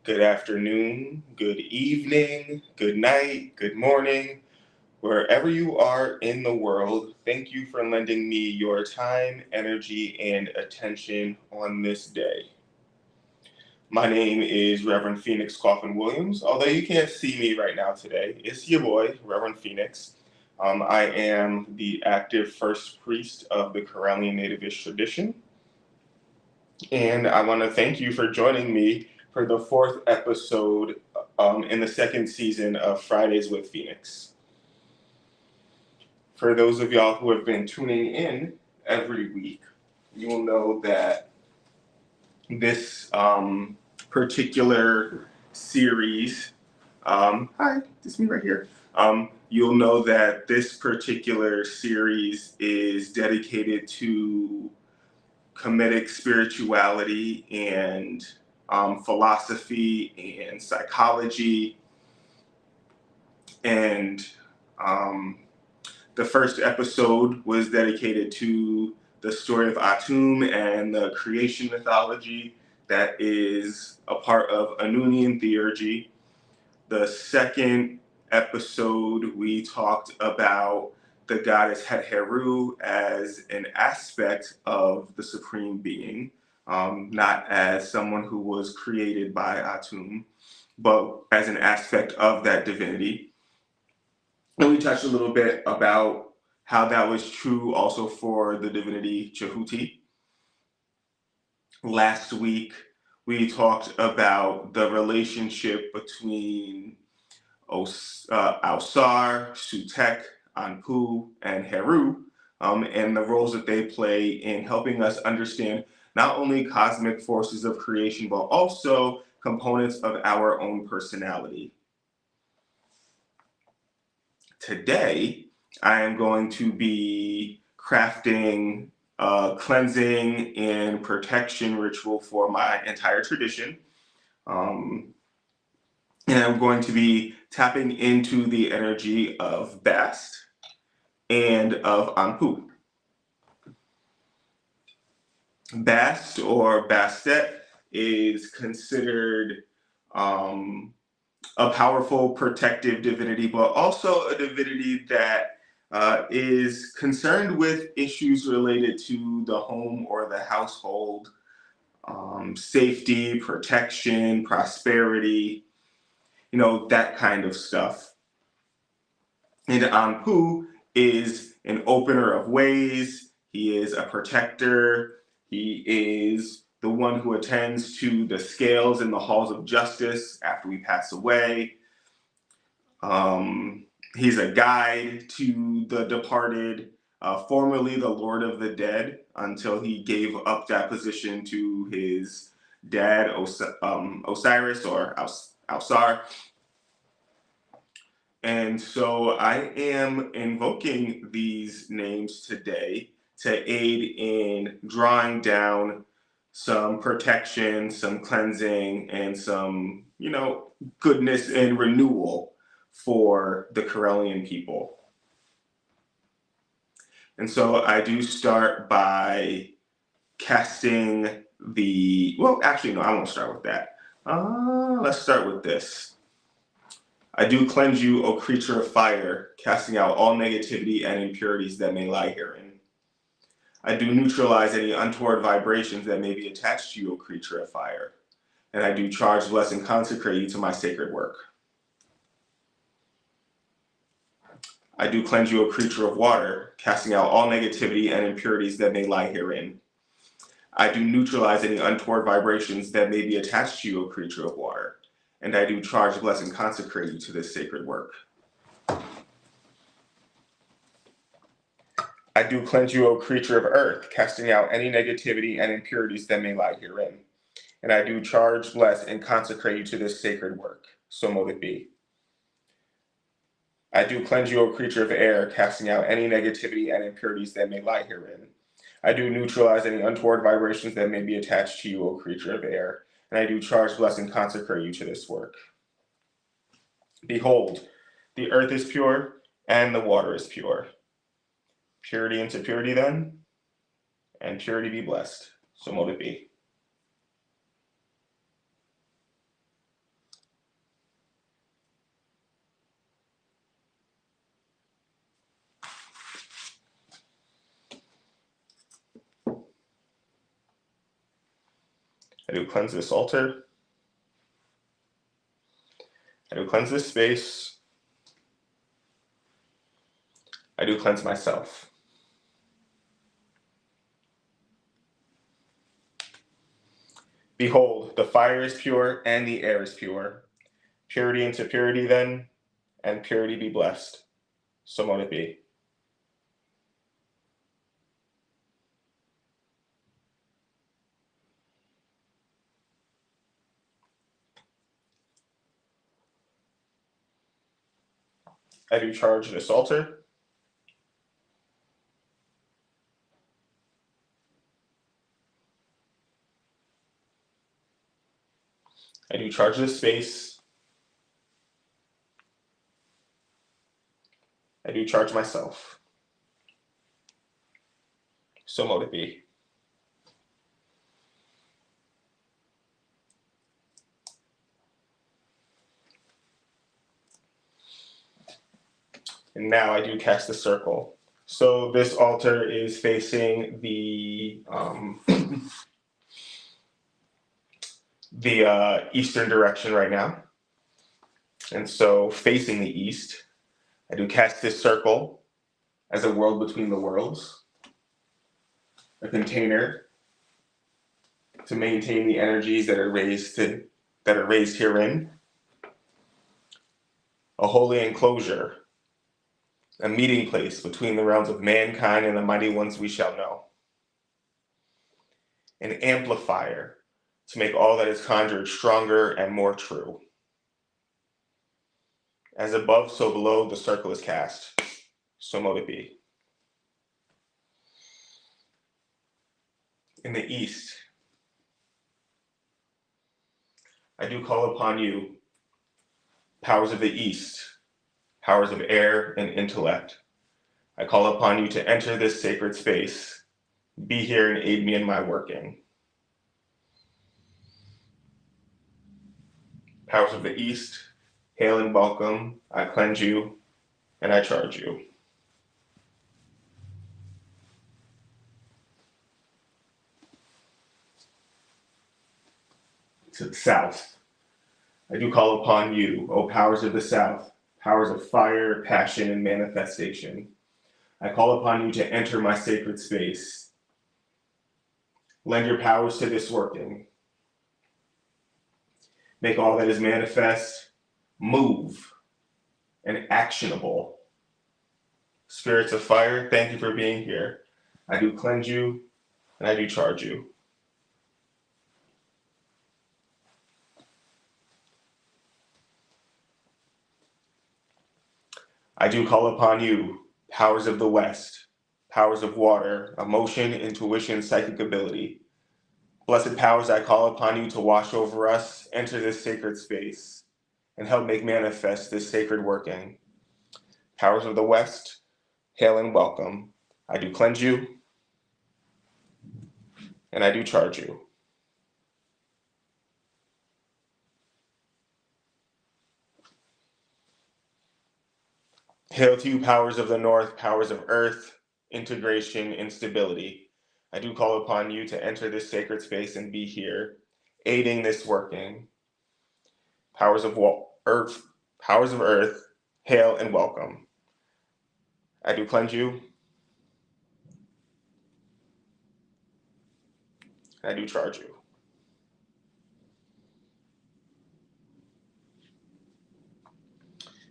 good afternoon, good evening, good night, good morning, wherever you are in the world. Thank you for lending me your time, energy, and attention on this day. My name is Reverend Phoenix Coffin Williams. Although you can't see me right now today, it's your boy, Reverend Phoenix. I am the active first priest of the Karelian Nativish tradition. And I want to thank you for joining me for the fourth episode in the second season of Fridays with Phoenix. For those of y'all who have been tuning in every week, you will know that this particular series, hi, it's me right here. You'll know that this particular series is dedicated to Kemetic spirituality and philosophy and psychology. And the first episode was dedicated to the story of Atum and the creation mythology that is a part of Anunian theurgy. The second episode, we talked about the goddess Het-Heru as an aspect of the Supreme Being, not as someone who was created by Atum, but as an aspect of that divinity. And we touched a little bit about how that was true also for the divinity Jehuti. Last week, we talked about the relationship between Ausar, Sutek, Anpu, and Heru, and the roles that they play in helping us understand not only cosmic forces of creation, but also components of our own personality. Today, I am going to be crafting a cleansing and protection ritual for my entire tradition. And I'm going to be tapping into the energy of Bast and of Anpu. Bast or Bastet is considered a powerful protective divinity, but also a divinity that is concerned with issues related to the home or the household, safety, protection, prosperity, that kind of stuff. And Anpu is an opener of ways. He is a protector. He is the one who attends to the scales in the halls of justice after we pass away. He's a guide to the departed, formerly the Lord of the Dead, until he gave up that position to his dad, Osiris or Ausar. And so I am invoking these names today to aid in drawing down some protection, some cleansing, and some, goodness and renewal for the Karelian people. And so I do start by casting I won't start with that. Let's start with this. I do cleanse you, O creature of fire, casting out all negativity and impurities that may lie herein. I do neutralize any untoward vibrations that may be attached to you, O creature of fire. And I do charge, bless, and consecrate you to my sacred work. I do cleanse you, O creature of water, casting out all negativity and impurities that may lie herein. I do neutralize any untoward vibrations that may be attached to you, O creature of water. And I do charge, bless, and consecrate you to this sacred work. I do cleanse you, O creature of earth, casting out any negativity and impurities that may lie herein. And I do charge, bless, and consecrate you to this sacred work. So mote it be. I do cleanse you, O creature of air, casting out any negativity and impurities that may lie herein. I do neutralize any untoward vibrations that may be attached to you, O creature of air. And I do charge, bless, and consecrate you to this work. Behold, the earth is pure, and the water is pure. Purity into purity then, and purity be blessed. So mote it be. I do cleanse this altar. I do cleanse this space. I do cleanse myself. Behold, the fire is pure and the air is pure. Purity into purity then, and purity be blessed. So mote it be. I do charge this altar. I do charge this space. I do charge myself. So mote it be. And now I do cast the circle. So this altar is facing the eastern direction right now. And so facing the east, I do cast this circle as a world between the worlds, a container to maintain the energies that are raised herein, a holy enclosure, a meeting place between the realms of mankind and the mighty ones we shall know, an amplifier to make all that is conjured stronger and more true. As above, so below, the circle is cast. So mote it be. In the east, I do call upon you, powers of the east, powers of air and intellect. I call upon you to enter this sacred space, be here and aid me in my working. Powers of the east, hail and welcome. I cleanse you and I charge you. To the south, I do call upon you, O powers of the south, powers of fire, passion, and manifestation. I call upon you to enter my sacred space. Lend your powers to this working. Make all that is manifest, move, and actionable. Spirits of fire, thank you for being here. I do cleanse you and I do charge you. I do call upon you, powers of the West, powers of water, emotion, intuition, psychic ability. Blessed powers, I call upon you to wash over us, enter this sacred space, and help make manifest this sacred working. Powers of the West, hail and welcome. I do cleanse you, and I do charge you. Hail to you, powers of the North, powers of earth, integration, instability. I do call upon you to enter this sacred space and be here, aiding this working. Powers of earth, hail and welcome. I do cleanse you, and I do charge you.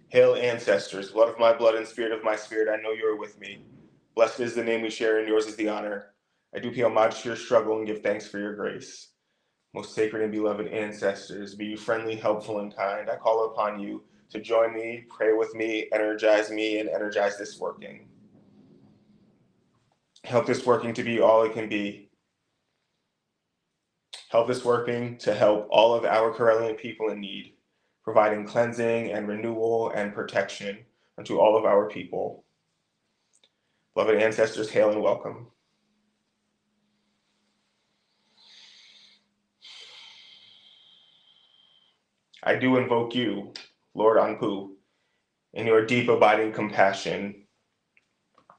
Hail, ancestors, blood of my blood and spirit of my spirit, I know you are with me. Blessed is the name we share, and yours is the honor. I do pay homage to your struggle and give thanks for your grace. Most sacred and beloved ancestors, be you friendly, helpful, and kind. I call upon you to join me, pray with me, and energize this working. Help this working to be all it can be. Help this working to help all of our Corellian people in need, providing cleansing and renewal and protection unto all of our people. Beloved ancestors, hail and welcome. I do invoke you, Lord Anpu, in your deep abiding compassion,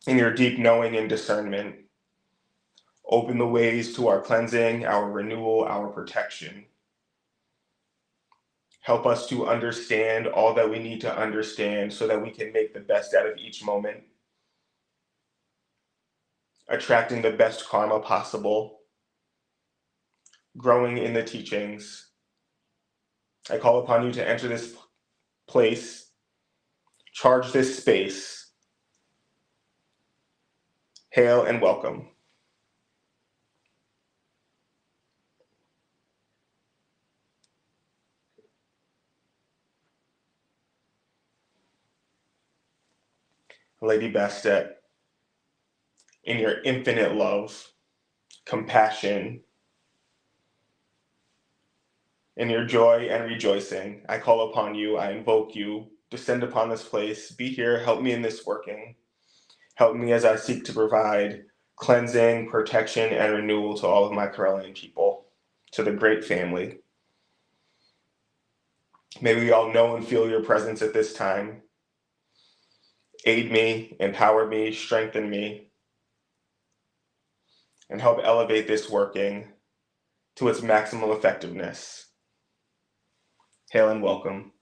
in your deep knowing and discernment. Open the ways to our cleansing, our renewal, our protection. Help us to understand all that we need to understand so that we can make the best out of each moment, attracting the best karma possible, growing in the teachings. I call upon you to enter this place, charge this space. Hail and welcome. Lady Bastet, in your infinite love, compassion, in your joy and rejoicing, I call upon you, I invoke you, descend upon this place, be here, help me in this working. Help me as I seek to provide cleansing, protection, and renewal to all of my Corellian people, to the great family. May we all know and feel your presence at this time. Aid me, empower me, strengthen me, and help elevate this working to its maximum effectiveness. Hail and welcome.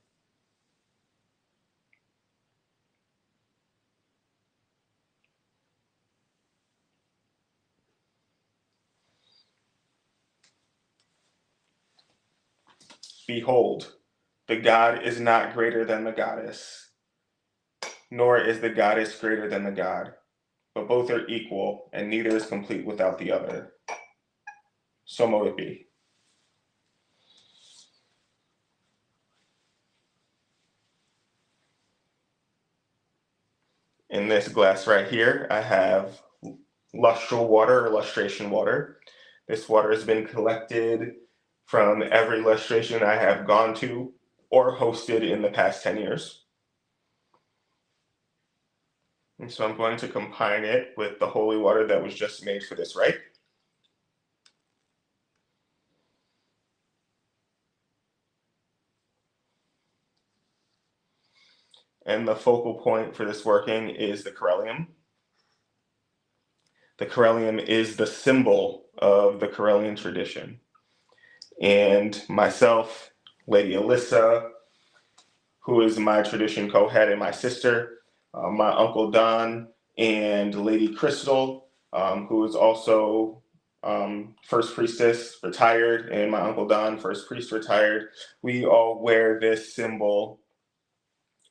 Behold, the god is not greater than the goddess, nor is the goddess greater than the god, but both are equal, and neither is complete without the other. So mote it be. In this glass right here, I have lustral water or lustration water. This water has been collected from every lustration I have gone to or hosted in the past 10 years. And so I'm going to combine it with the holy water that was just made for this rite. And the focal point for this working is the Corellium. The Corellium is the symbol of the Corellian tradition. And myself, Lady Alyssa, who is my tradition co-head, and my sister, my Uncle Don, and Lady Crystal, who is also First Priestess, retired, and my Uncle Don, First Priest, retired. We all wear this symbol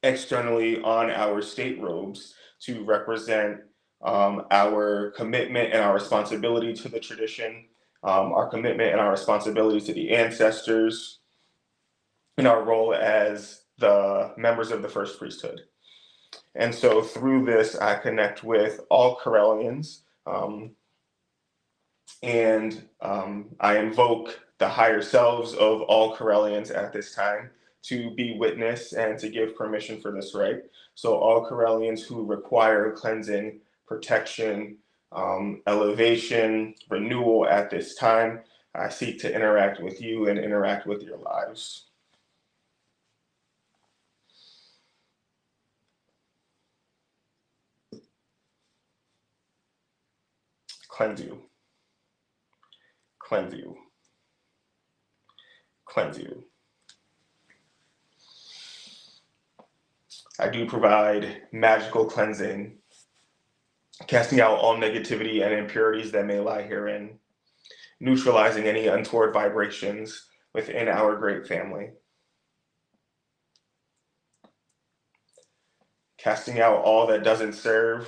externally on our state robes to represent our commitment and our responsibility to the tradition, our commitment and our responsibility to the ancestors, and our role as the members of the First Priesthood. And so through this, I connect with all Corellians, and I invoke the higher selves of all Corellians at this time to be witness and to give permission for this rite. So all Corellians who require cleansing, protection, elevation, renewal at this time, I seek to interact with you and interact with your lives. Cleanse you. Cleanse you. Cleanse you. I do provide magical cleansing, casting out all negativity and impurities that may lie herein, neutralizing any untoward vibrations within our great family. Casting out all that doesn't serve,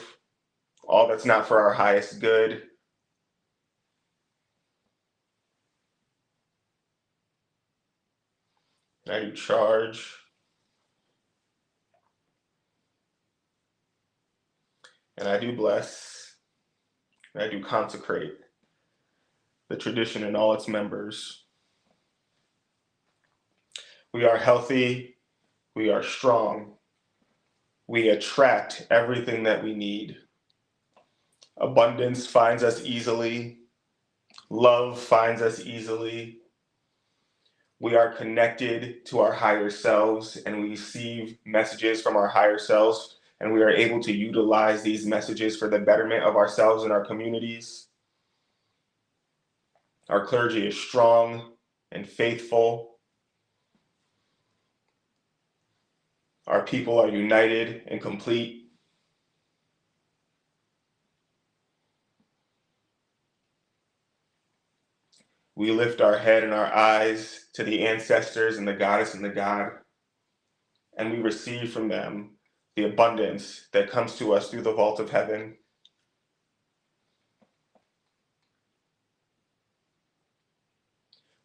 all that's not for our highest good. I do charge. And I do bless. And I do consecrate the tradition and all its members. We are healthy. We are strong. We attract everything that we need. Abundance finds us easily. Love finds us easily. We are connected to our higher selves, and we receive messages from our higher selves, and we are able to utilize these messages for the betterment of ourselves and our communities. Our clergy is strong and faithful. Our people are united and complete. We lift our head and our eyes to the ancestors and the goddess and the god, and we receive from them the abundance that comes to us through the vault of heaven.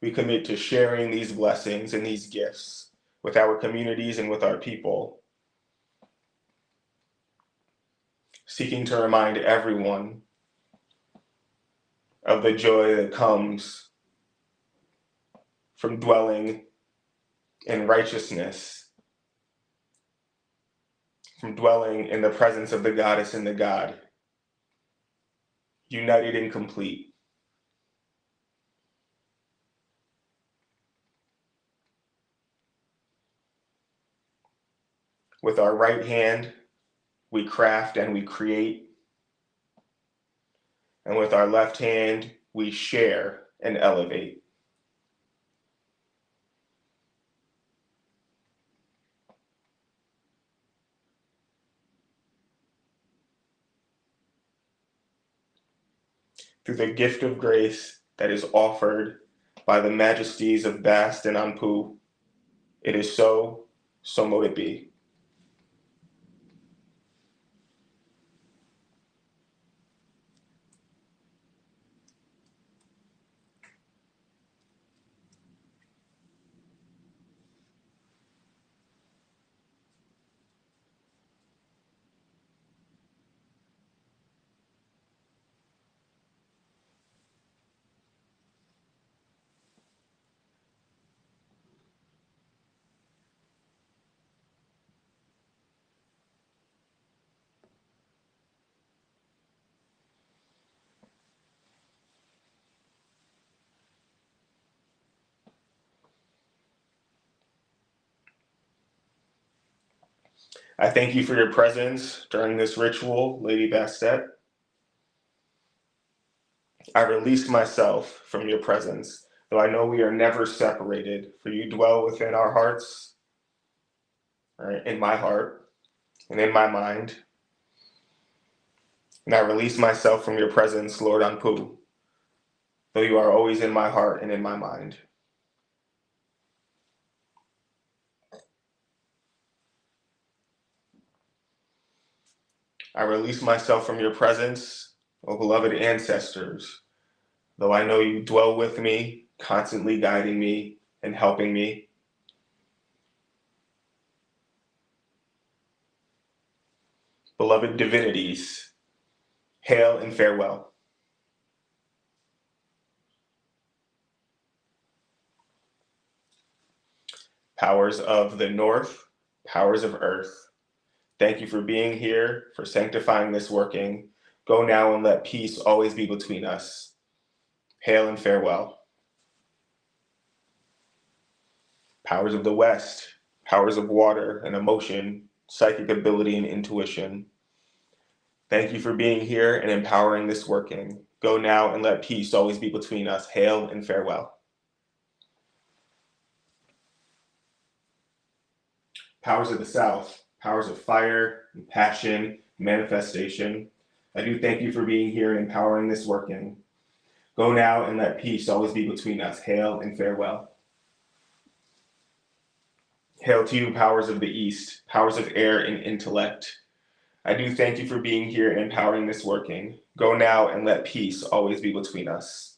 We commit to sharing these blessings and these gifts with our communities and with our people, seeking to remind everyone of the joy that comes from dwelling in righteousness, from dwelling in the presence of the goddess and the god, united and complete. With our right hand, we craft and we create, and with our left hand, we share and elevate. Through the gift of grace that is offered by the majesties of Bast and Anpu, it is so, so mote it be. I thank you for your presence during this ritual, Lady Bastet. I release myself from your presence, though I know we are never separated, for you dwell within our hearts, right, in my heart and in my mind. And I release myself from your presence, Lord Anpu, though you are always in my heart and in my mind. I release myself from your presence, O beloved ancestors, though I know you dwell with me, constantly guiding me and helping me. Beloved divinities, hail and farewell. Powers of the north, powers of earth, thank you for being here, for sanctifying this working. Go now and let peace always be between us. Hail and farewell. Powers of the west, powers of water and emotion, psychic ability and intuition. Thank you for being here and empowering this working. Go now and let peace always be between us. Hail and farewell. Powers of the south, powers of fire and passion, manifestation. I do thank you for being here and empowering this working. Go now and let peace always be between us. Hail and farewell. Hail to you, powers of the east, powers of air and intellect. I do thank you for being here and empowering this working. Go now and let peace always be between us.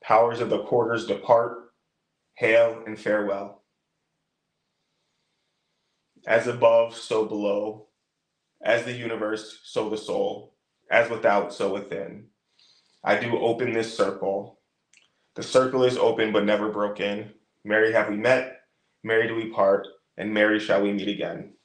Powers of the quarters depart. Hail and farewell. As above, so below. As the universe, so the soul. As without, so within. I do open this circle. The circle is open but never broken. Mary have we met, Mary do we part, and Mary shall we meet again.